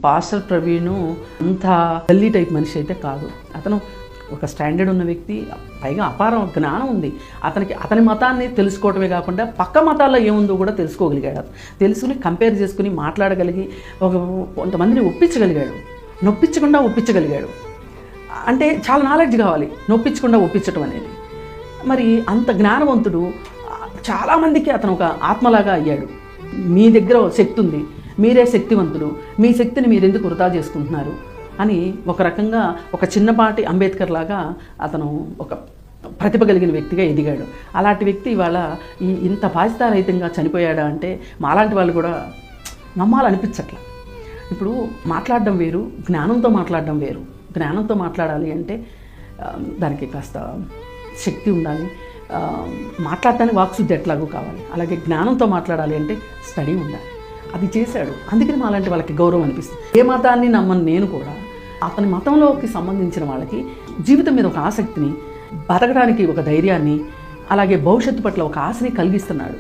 Pastor Praveen అంత గల్లీ type మనిషి అయితే కాదు. అతను ఒక స్టాండర్డ్ ఉన్న వ్యక్తి, పైగా అపారం జ్ఞానం ఉంది అతనికి. అతని మతాన్ని తెలుసుకోవడమే కాకుండా పక్క మతాల్లో ఏముందో కూడా తెలుసుకోగలిగాడు. తెలుసుకుని కంపేర్ చేసుకుని మాట్లాడగలిగి కొంతమందిని ఒప్పించగలిగాడు, నొప్పించకుండా ఒప్పించగలిగాడు. అంటే చాలా నాలెడ్జ్ కావాలి నొప్పించకుండా ఒప్పించడం అనేది. మరి అంత జ్ఞానవంతుడు, చాలామందికి అతను ఒక ఆత్మలాగా అయ్యాడు. మీ దగ్గర శక్తి ఉంది, మీరే శక్తివంతుడు, మీ శక్తిని మీరు ఎందుకు వృధా చేసుకుంటున్నారు అని ఒక రకంగా ఒక చిన్నపాటి అంబేద్కర్ లాగా అతను ఒక ప్రతిభ కలిగిన వ్యక్తిగా ఎదిగాడు. అలాంటి వ్యక్తి ఇవాళ ఇంత బాధ్యతారహితంగా చనిపోయాడా అంటే మాలాంటి వాళ్ళు కూడా నమ్మాలనిపించట్ల. ఇప్పుడు మాట్లాడడం వేరు, జ్ఞానంతో మాట్లాడడం వేరు. జ్ఞానంతో మాట్లాడాలి అంటే దానికి కాస్త శక్తి ఉండాలి, మాట్లాడటానికి వాక్శుద్ధి ఎట్లాగూ కావాలి. అలాగే జ్ఞానంతో మాట్లాడాలి అంటే స్టడీ ఉండాలి. అది చేశాడు. అందుకని మాలాంటి వాళ్ళకి గౌరవం అనిపిస్తుంది. ఏ మతాన్ని నమ్మని నేను కూడా అతని మతంలోకి సంబంధించిన వాళ్ళకి జీవితం మీద ఒక ఆసక్తిని, బతకడానికి ఒక ధైర్యాన్ని, అలాగే భవిష్యత్తు పట్ల ఒక ఆశని కలిగిస్తున్నాడు.